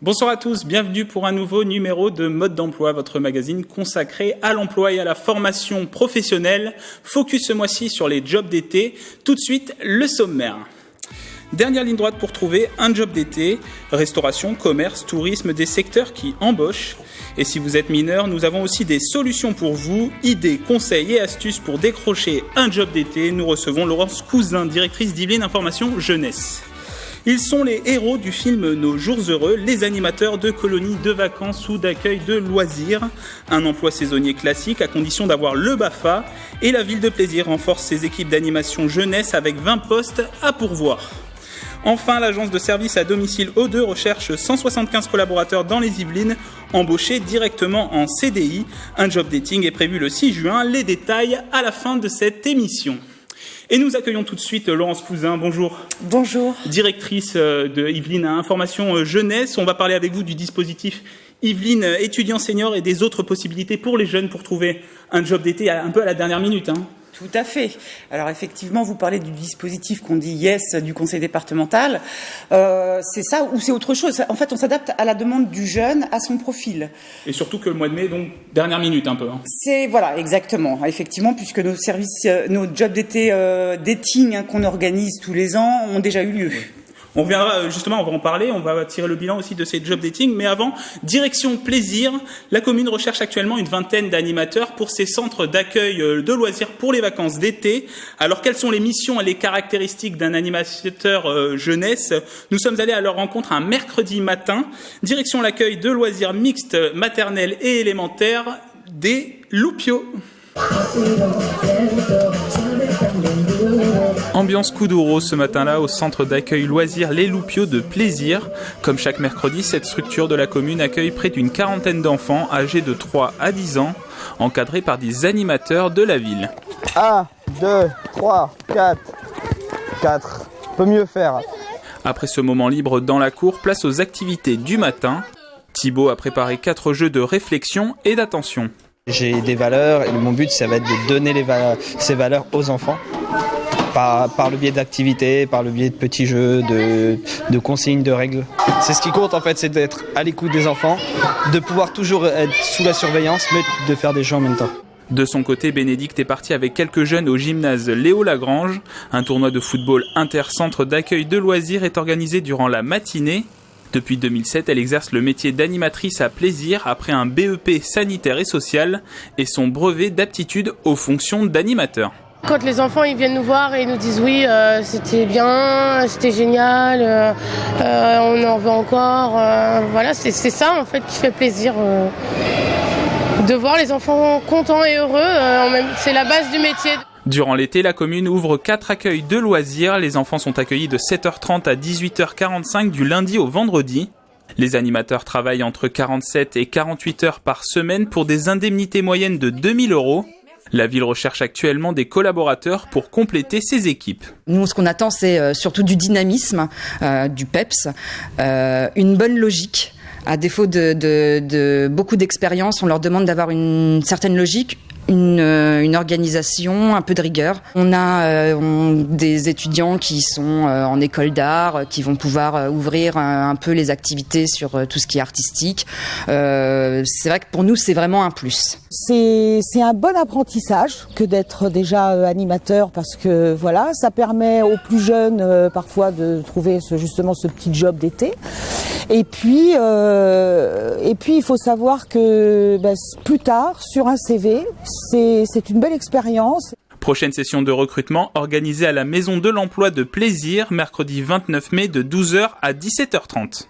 Bonsoir à tous, bienvenue pour un nouveau numéro de Mode d'emploi, votre magazine consacré à l'emploi et à la formation professionnelle. Focus ce mois-ci sur les jobs d'été. Tout de suite, le sommaire. Dernière ligne droite pour trouver un job d'été, restauration, commerce, tourisme, des secteurs qui embauchent. Et si vous êtes mineur, nous avons aussi des solutions pour vous, idées, conseils et astuces pour décrocher un job d'été. Nous recevons Laurence Cousin, directrice d'Yvelines Information Jeunesse. Ils sont les héros du film Nos Jours Heureux, les animateurs de colonies de vacances ou d'accueil de loisirs. Un emploi saisonnier classique à condition d'avoir le BAFA. Et la ville de plaisir renforce ses équipes d'animation jeunesse avec 20 postes à pourvoir. Enfin, l'agence de service à domicile O2 recherche 175 collaborateurs dans les Yvelines, embauchés directement en CDI. Un job dating est prévu le 6 juin. Les détails à la fin de cette émission. Et nous accueillons tout de suite Laurence Cousin. Bonjour. Bonjour. Directrice de Yvelines Information Jeunesse. On va parler avec vous du dispositif Yvelines étudiants seniors et des autres possibilités pour les jeunes pour trouver un job d'été un peu à la dernière minute. Tout à fait. Alors effectivement, vous parlez du dispositif qu'on dit YES du conseil départemental. C'est ça ou c'est autre chose? En fait, on s'adapte à la demande du jeune, à son profil. Et surtout que le mois de mai, donc dernière minute un peu. C'est voilà, exactement. Effectivement, puisque nos services, nos jobs d'été dating qu'on organise tous les ans ont déjà eu lieu. Oui. On reviendra justement, on va en parler, on va tirer le bilan aussi de ces job dating, mais avant, direction plaisir. La commune recherche actuellement une vingtaine d'animateurs pour ses centres d'accueil de loisirs pour les vacances d'été. Alors quelles sont les missions et les caractéristiques d'un animateur jeunesse? Nous sommes allés à leur rencontre un mercredi matin. Direction l'accueil de loisirs mixtes maternels et élémentaires des Loupiaux. Ambiance Kuduro ce matin-là au centre d'accueil loisirs Les Loupiaux de Plaisir. Comme chaque mercredi, cette structure de la commune accueille près d'une quarantaine d'enfants âgés de 3 à 10 ans, encadrés par des animateurs de la ville. 1, 2, 3, 4. 4. Peut mieux faire. Après ce moment libre dans la cour, place aux activités du matin. Thibaut a préparé 4 jeux de réflexion et d'attention. J'ai des valeurs et mon but, ça va être de donner ces valeurs aux enfants. Par le biais d'activités, par le biais de petits jeux, de consignes, de règles. C'est ce qui compte en fait, c'est d'être à l'écoute des enfants, de pouvoir toujours être sous la surveillance, mais de faire des jeux en même temps. De son côté, Bénédicte est parti avec quelques jeunes au gymnase Léo Lagrange. Un tournoi de football inter-centre d'accueil de loisirs est organisé durant la matinée. Depuis 2007, elle exerce le métier d'animatrice à Plaisir après un BEP sanitaire et social et son brevet d'aptitude aux fonctions d'animateur. Quand les enfants ils viennent nous voir et ils nous disent oui, c'était bien, c'était génial, on en veut encore, voilà, c'est ça en fait qui fait plaisir. De voir les enfants contents et heureux, c'est la base du métier. Durant l'été, la commune ouvre 4 accueils de loisirs. Les enfants sont accueillis de 7h30 à 18h45 du lundi au vendredi. Les animateurs travaillent entre 47 et 48 heures par semaine pour des indemnités moyennes de 2 000 €. La ville recherche actuellement des collaborateurs pour compléter ses équipes. Nous, ce qu'on attend, c'est surtout du dynamisme, du peps, une bonne logique. À défaut de beaucoup d'expérience, on leur demande d'avoir une certaine logique, une organisation, un peu de rigueur. On a des étudiants qui sont en école d'art, qui vont pouvoir ouvrir un peu les activités sur tout ce qui est artistique. C'est vrai que pour nous, c'est vraiment un plus. C'est un bon apprentissage que d'être déjà animateur parce que voilà, ça permet aux plus jeunes parfois de trouver justement ce petit job d'été. Et puis il faut savoir que plus tard, sur un CV, c'est une belle expérience. Prochaine session de recrutement organisée à la Maison de l'Emploi de Plaisir, mercredi 29 mai de 12h à 17h30.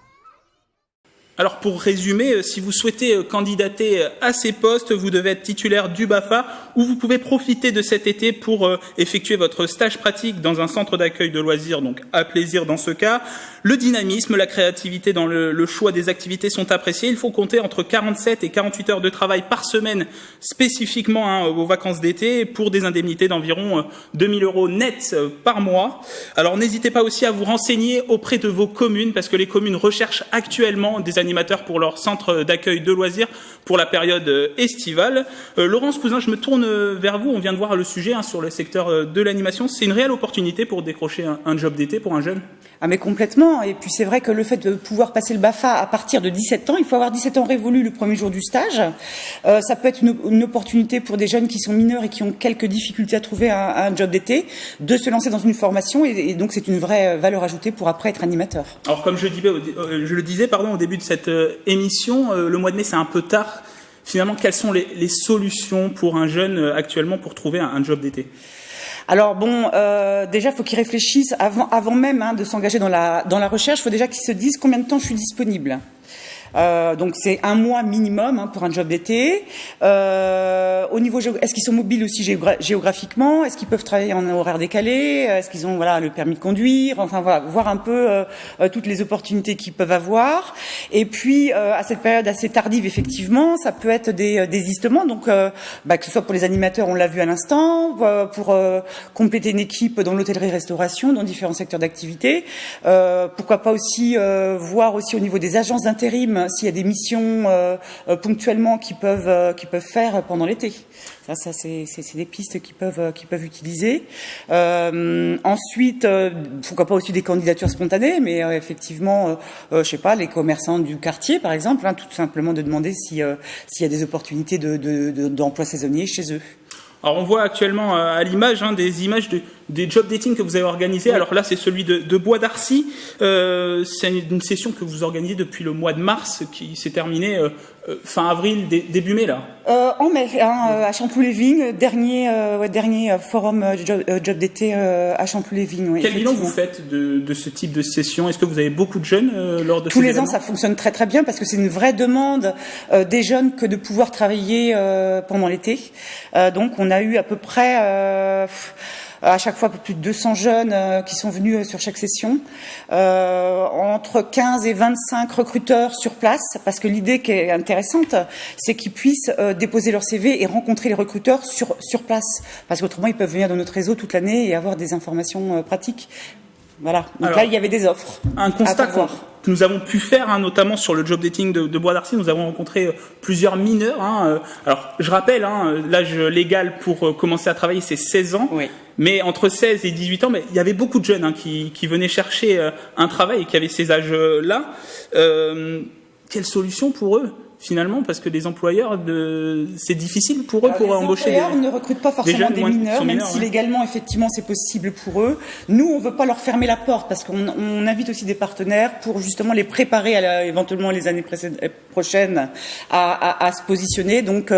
Alors pour résumer, si vous souhaitez candidater à ces postes, vous devez être titulaire du BAFA ou vous pouvez profiter de cet été pour effectuer votre stage pratique dans un centre d'accueil de loisirs, donc à Plaisir dans ce cas. Le dynamisme, la créativité dans le choix des activités sont appréciés. Il faut compter entre 47 et 48 heures de travail par semaine spécifiquement aux vacances d'été pour des indemnités d'environ 2 000 € nets par mois. Alors n'hésitez pas aussi à vous renseigner auprès de vos communes parce que les communes recherchent actuellement des animateurs pour leur centre d'accueil de loisirs pour la période estivale. Laurence Cousin, je me tourne vers vous. On vient de voir le sujet sur le secteur de l'animation. C'est une réelle opportunité pour décrocher un job d'été pour un jeune? Ah mais complètement, et puis c'est vrai que le fait de pouvoir passer le BAFA à partir de 17 ans, il faut avoir 17 ans révolus le premier jour du stage, ça peut être une opportunité pour des jeunes qui sont mineurs et qui ont quelques difficultés à trouver un job d'été, de se lancer dans une formation, et donc c'est une vraie valeur ajoutée pour après être animateur. Alors comme je le disais au début de cette émission, le mois de mai c'est un peu tard. Finalement, quelles sont les solutions pour un jeune actuellement pour trouver un job d'été? Alors bon, déjà, il faut qu'ils réfléchissent avant même de s'engager dans la recherche. Il faut déjà qu'ils se disent combien de temps je suis disponible. Donc c'est 1 mois minimum pour un job d'été. Au niveau est-ce qu'ils sont mobiles aussi géographiquement? Est-ce qu'ils peuvent travailler en horaire décalé? Est-ce qu'ils ont le permis de conduire? Enfin voilà, voir un peu toutes les opportunités qu'ils peuvent avoir. Et puis à cette période assez tardive, effectivement, ça peut être des désistements. Donc que ce soit pour les animateurs, on l'a vu à l'instant, pour compléter une équipe dans l'hôtellerie-restauration, dans différents secteurs d'activité. Pourquoi pas aussi voir aussi au niveau des agences d'intérim s'il y a des missions ponctuellement qui peuvent faire pendant l'été. Ça c'est des pistes qu'ils peuvent utiliser. Ensuite, pourquoi pas aussi des candidatures spontanées, mais effectivement, je sais pas, les commerçants du quartier, par exemple, tout simplement de demander s'il y a des opportunités d'emploi saisonnier chez eux. Alors on voit actuellement à l'image des images des job dating que vous avez organisés. Oui. Alors là c'est celui de Bois d'Arcy. C'est une session que vous organisez depuis le mois de mars qui s'est terminée fin avril, début mai là. En mai, à Chanteloup-les-Vignes, dernier forum job d'été à Chanteloup-les-Vignes. Oui, quel bilan vous faites de ce type de session? Est-ce que vous avez beaucoup de jeunes lors de tous ces les événements? ans? Ça fonctionne très très bien parce que c'est une vraie demande des jeunes que de pouvoir travailler pendant l'été. Donc on a eu à peu près à chaque fois un peu plus de 200 jeunes qui sont venus sur chaque session, entre 15 et 25 recruteurs sur place, parce que l'idée qui est intéressante, c'est qu'ils puissent déposer leur CV et rencontrer les recruteurs sur place, parce qu'autrement ils peuvent venir dans notre réseau toute l'année et avoir des informations pratiques. Voilà. Donc alors, là, il y avait des offres. Un constat que nous avons pu faire, notamment sur le job dating de Bois d'Arcy, nous avons rencontré plusieurs mineurs. Alors, je rappelle, l'âge légal pour commencer à travailler, c'est 16 ans. Oui. Mais entre 16 et 18 ans, il y avait beaucoup de jeunes qui venaient chercher un travail et qui avaient ces âges-là. Quelle solution pour eux finalement, parce que les employeurs, c'est difficile pour eux pour embaucher des... Les employeurs ne recrutent pas forcément des mineurs, même si légalement, effectivement, c'est possible pour eux. Nous, on veut pas leur fermer la porte, parce qu'on invite aussi des partenaires pour justement les préparer éventuellement les années prochaines à se positionner. Donc,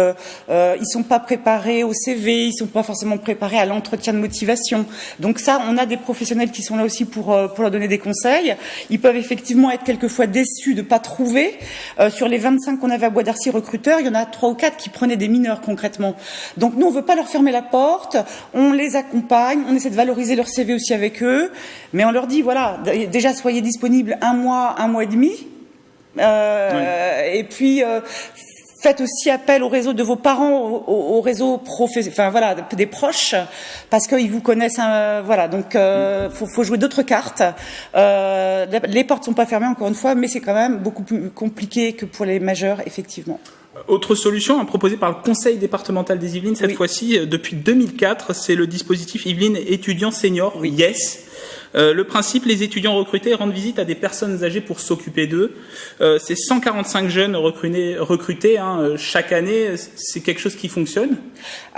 ils sont pas préparés au CV, ils sont pas forcément préparés à l'entretien de motivation. Donc ça, on a des professionnels qui sont là aussi pour leur donner des conseils. Ils peuvent effectivement être quelquefois déçus de pas trouver. Sur les 25 qu'on avait à Bois d'Arcy recruteurs, il y en a 3 ou 4 qui prenaient des mineurs concrètement. Donc nous, on veut pas leur fermer la porte, on les accompagne, on essaie de valoriser leur CV aussi avec eux, mais on leur dit, voilà, déjà soyez disponibles 1 mois et demi, et puis faites aussi appel au réseau de vos parents, au réseau des proches, parce qu'ils vous connaissent. Voilà, donc faut jouer d'autres cartes. Les portes sont pas fermées encore une fois, mais c'est quand même beaucoup plus compliqué que pour les majeurs, effectivement. Autre solution proposée par le Conseil départemental des Yvelines, cette fois-ci depuis 2004, c'est le dispositif Yvelines étudiants seniors, YES. Le principe, les étudiants recrutés rendent visite à des personnes âgées pour s'occuper d'eux. C'est 145 jeunes recrutés chaque année. C'est quelque chose qui fonctionne?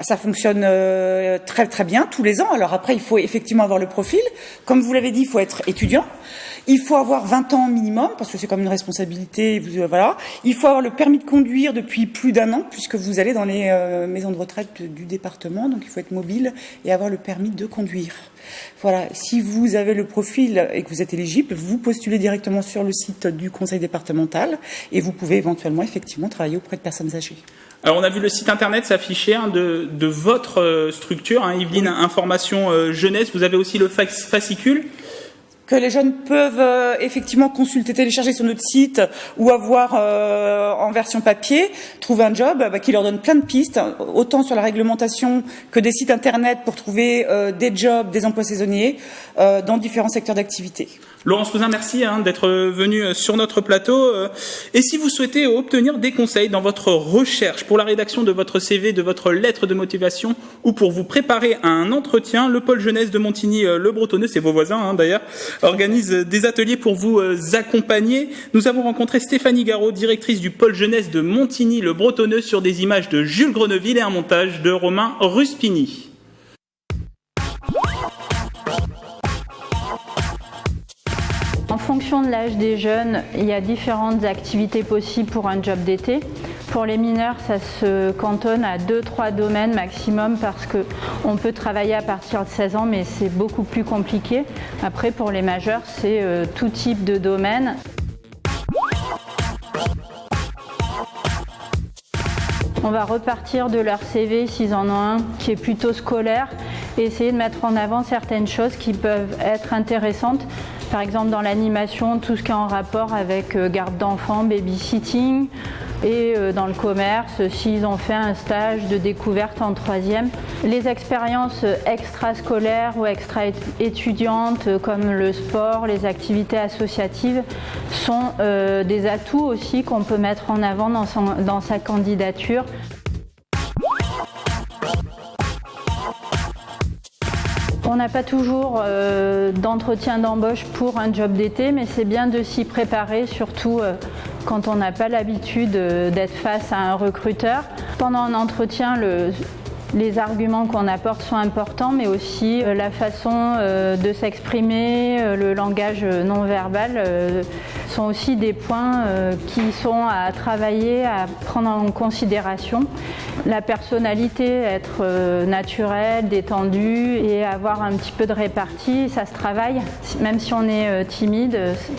Ça fonctionne très très bien tous les ans. Alors après, il faut effectivement avoir le profil. Comme vous l'avez dit, il faut être étudiant. Il faut avoir 20 ans minimum, parce que c'est comme une responsabilité. Voilà. Il faut avoir le permis de conduire depuis plus d'1 an, puisque vous allez dans les maisons de retraite du département. Donc il faut être mobile et avoir le permis de conduire. Voilà. Si vous avez le profil et que vous êtes éligible, vous postulez directement sur le site du Conseil départemental et vous pouvez éventuellement effectivement travailler auprès de personnes âgées. Alors on a vu le site internet s'afficher de votre structure, Yvelines Information Jeunesse. Vous avez aussi le fascicule que les jeunes peuvent effectivement consulter, télécharger sur notre site ou avoir en version papier, trouver un job qui leur donne plein de pistes, autant sur la réglementation que des sites internet pour trouver des jobs, des emplois saisonniers dans différents secteurs d'activité. Laurence Cousin, merci d'être venue sur notre plateau. Et si vous souhaitez obtenir des conseils dans votre recherche pour la rédaction de votre CV, de votre lettre de motivation ou pour vous préparer à un entretien, le pôle jeunesse de Montigny-le-Bretonneux, c'est vos voisins d'ailleurs, organise des ateliers pour vous accompagner. Nous avons rencontré Stéphanie Garot, directrice du pôle jeunesse de Montigny-le-Bretonneux, sur des images de Jules Grenouville et un montage de Romain Ruspini. En fonction de l'âge des jeunes, il y a différentes activités possibles pour un job d'été. Pour les mineurs, ça se cantonne à 2-3 domaines maximum parce qu'on peut travailler à partir de 16 ans, mais c'est beaucoup plus compliqué. Après, pour les majeurs, c'est tout type de domaine. On va repartir de leur CV s'ils en ont un qui est plutôt scolaire et essayer de mettre en avant certaines choses qui peuvent être intéressantes. Par exemple, dans l'animation, tout ce qui est en rapport avec garde d'enfants, babysitting, et dans le commerce, s'ils ont fait un stage de découverte en 3e. Les expériences extrascolaires ou extra-étudiantes, comme le sport, les activités associatives, sont des atouts aussi qu'on peut mettre en avant dans sa candidature. On n'a pas toujours d'entretien d'embauche pour un job d'été, mais c'est bien de s'y préparer, surtout quand on n'a pas l'habitude d'être face à un recruteur. Pendant un entretien, les arguments qu'on apporte sont importants, mais aussi la façon de s'exprimer, le langage non verbal sont aussi des points qui sont à travailler, à prendre en considération. La personnalité, être naturelle, détendue et avoir un petit peu de répartie, ça se travaille. Même si on est timide,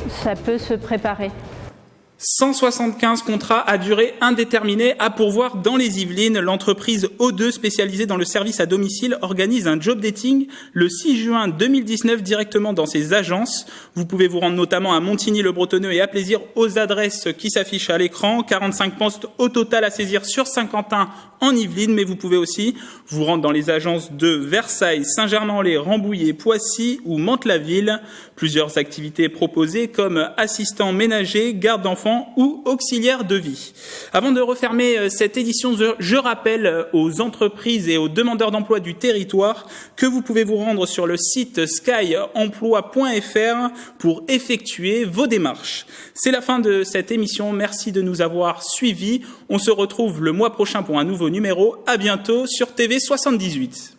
ça peut se préparer. 175 contrats à durée indéterminée à pourvoir dans les Yvelines. L'entreprise O2, spécialisée dans le service à domicile, organise un job dating le 6 juin 2019 directement dans ses agences. Vous pouvez vous rendre notamment à Montigny-le-Bretonneux et à Plaisir aux adresses qui s'affichent à l'écran. 45 postes au total à saisir sur Saint-Quentin en Yvelines, mais vous pouvez aussi vous rendre dans les agences de Versailles, Saint-Germain-en-Laye, Rambouillet, Poissy ou Mantes-la-Ville. Plusieurs activités proposées comme assistant ménager, garde d'enfants ou auxiliaire de vie. Avant de refermer cette édition, je rappelle aux entreprises et aux demandeurs d'emploi du territoire que vous pouvez vous rendre sur le site skyemploi.fr pour effectuer vos démarches. C'est la fin de cette émission. Merci de nous avoir suivis. On se retrouve le mois prochain pour un nouveau numéro. À bientôt sur TV 78.